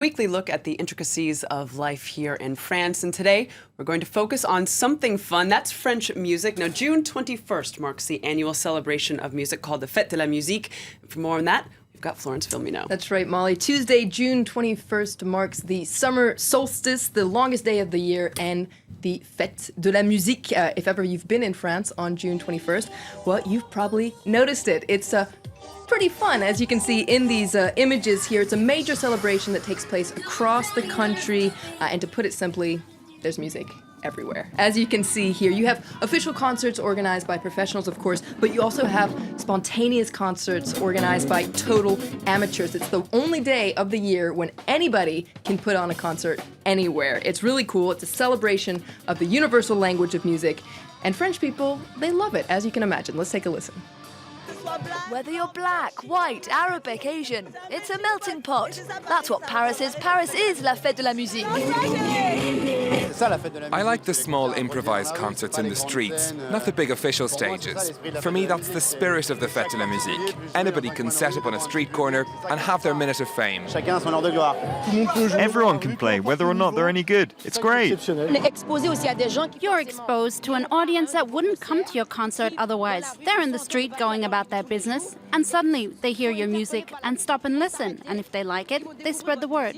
Weekly look at the intricacies of life here in France, and today we're going to focus on something fun. That's French music. Now, June 21st marks the annual celebration of music called the Fête de la Musique. For more on that, we've got Florence VILLEMINOT. That's right, Molly. Tuesday, June 21st marks the summer solstice, the longest day of the year, and the Fête de la Musique. If ever you've been in France on June 21st, well, you've probably noticed it. It's pretty fun, as you can see in these images here. It's a major celebration that takes place across the country, and to put it simply, there's music everywhere. As you can see here, you have official concerts organized by professionals, of course, but you also have spontaneous concerts organized by total amateurs. It's the only day of the year when anybody can put on a concert anywhere. It's really cool. It's a celebration of the universal language of music, and French people, they love it, as you can imagine. Let's take a listen. Whether you're black, white, Arabic, Asian, it's a melting pot. That's what Paris is. Paris is la fête de la musique. I like the small improvised concerts in the streets, not the big official stages. For me, that's the spirit of the Fête de la Musique. Anybody can set up on a street corner and have their minute of fame. Everyone can play, whether or not they're any good. It's great. You're exposed to an audience that wouldn't come to your concert otherwise. They're in the street going about their business, and suddenly they hear your music and stop and listen, and if they like it, they spread the word.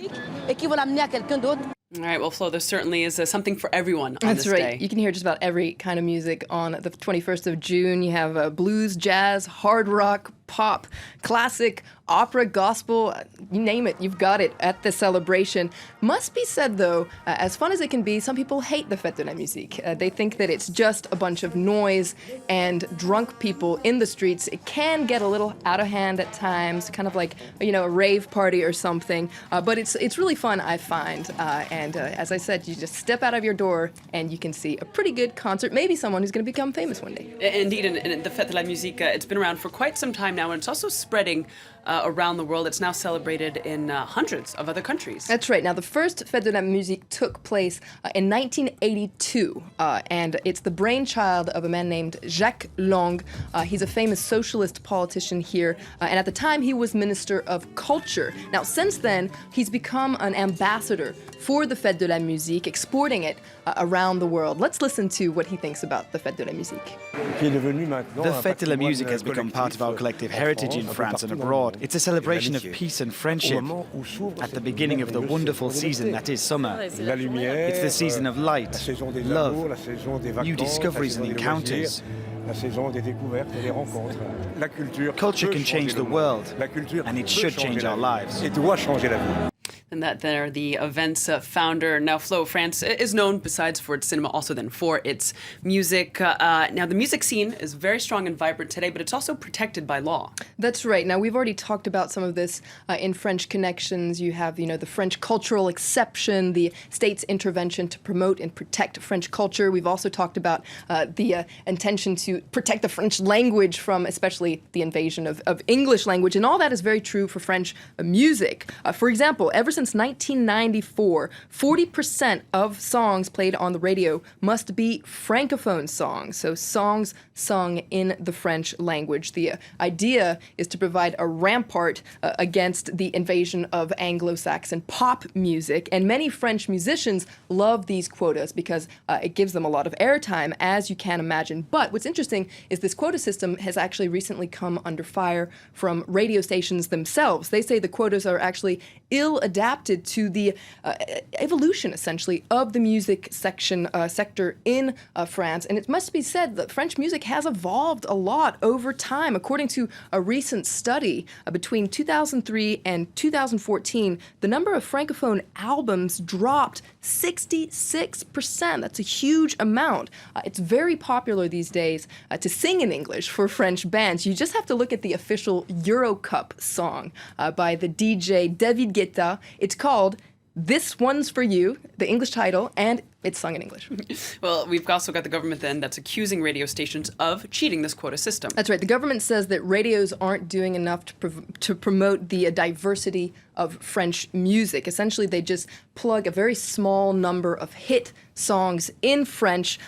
All right, well, Flo, there certainly is something for everyone on That's this right. day. You can hear just about every kind of music on the 21st of June. You have blues, jazz, hard rock, pop, classic, opera, gospel, you name it, you've got it at the celebration. Must be said, though, as fun as it can be, some people hate the Fête de la Musique. They think that it's just a bunch of noise and drunk people in the streets. It can get a little out of hand at times, kind of like, a rave party or something. But it's really fun, I find. And as I said, you just step out of your door and you can see a pretty good concert, maybe someone who's going to become famous one day. Indeed, and the Fête de la Musique, it's been around for quite some time now, and it's also spreading around the world. It's now celebrated in hundreds of other countries. That's right. Now, the first Fête de la Musique took place in 1982, and it's the brainchild of a man named Jacques Lang. He's a famous socialist politician here, and at the time he was Minister of Culture. Now, since then, he's become an ambassador for the Fête de la Musique, exporting it around the world. Let's listen to what he thinks about the Fête de la Musique. The Fête de la Musique has become part of our collective heritage in France and abroad. It's a celebration of peace and friendship at the beginning of the wonderful season that is summer. It's the season of light, love, new discoveries and encounters. Culture can change the world, and it should change our lives. And that they're the event's founder. Now, Flo, France is known, besides for its cinema, also then for its music. Now, the music scene is very strong and vibrant today, but it's also protected by law. That's right. Now, we've already talked about some of this in French Connections. You have, the French cultural exception, the state's intervention to promote and protect French culture. We've also talked about the intention to protect the French language from especially the invasion of English language. And all that is very true for French music. For example, ever since 1994, 40% of songs played on the radio must be francophone songs, so songs sung in the French language. The idea is to provide a rampart against the invasion of Anglo-Saxon pop music, and many French musicians love these quotas because it gives them a lot of airtime, as you can imagine. But what's interesting is this quota system has actually recently come under fire from radio stations themselves. They say the quotas are actually ill-adapted to the evolution, essentially, of the music sector in France. And it must be said that French music has evolved a lot over time. According to a recent study, between 2003 and 2014, the number of francophone albums dropped 66%. That's a huge amount. It's very popular these days to sing in English for French bands. You just have to look at the official Eurocup song by the DJ David Guetta. It's called This One's For You, the English title, and it's sung in English. Well, we've also got the government then that's accusing radio stations of cheating this quota system. That's right. The government says that radios aren't doing enough to promote the diversity of French music. Essentially, they just plug a very small number of hit songs in French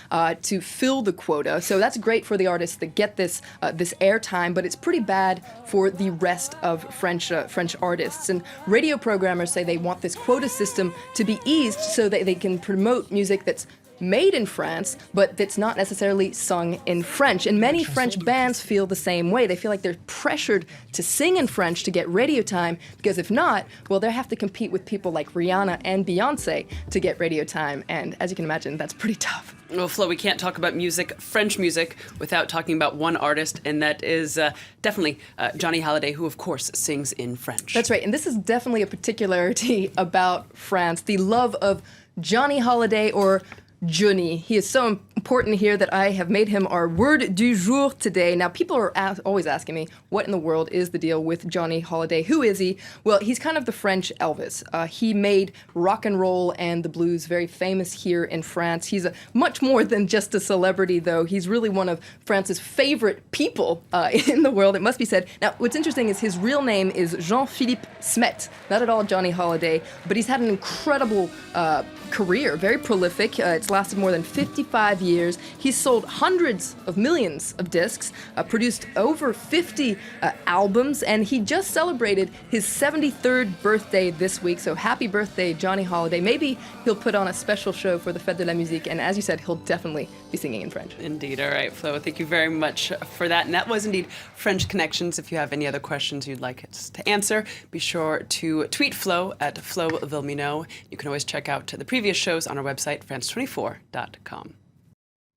to fill the quota. So that's great for the artists that get this airtime, but it's pretty bad for the rest of French artists. And radio programmers say they want this quota system to be eased so that they can promote music that's made in France, but that's not necessarily sung in French. And many French bands feel the same way. They feel like they're pressured to sing in French to get radio time, because if not, well, they have to compete with people like Rihanna and Beyonce to get radio time. And as you can imagine, that's pretty tough. Well, Flo, we can't talk about music, French music, without talking about one artist, and that is definitely Johnny Hallyday, who, of course, sings in French. That's right, and this is definitely a particularity about France, the love of Johnny Hallyday, or Johnny. He is so important here that I have made him our word du jour today. Now, people are always asking me, what in the world is the deal with Johnny Hallyday? Who is he? Well, he's kind of the French Elvis. He made rock and roll and the blues very famous here in France. He's much more than just a celebrity, though. He's really one of France's favorite people in the world, it must be said. Now, what's interesting is his real name is Jean-Philippe Smet, not at all Johnny Hallyday, but he's had an incredible career, very prolific. It's lasted more than 55 years. He's sold hundreds of millions of discs, produced over 50 albums, and he just celebrated his 73rd birthday this week. So happy birthday, Johnny Hallyday. Maybe he'll put on a special show for the Fête de la Musique, and as you said, he'll definitely be singing in French. Indeed. All right, Flo, thank you very much for that. And that was indeed French Connections. If you have any other questions you'd like us to answer, be sure to tweet Flo at Flo VILLEMINOT. You can always check out the previous shows on our website, France24.com.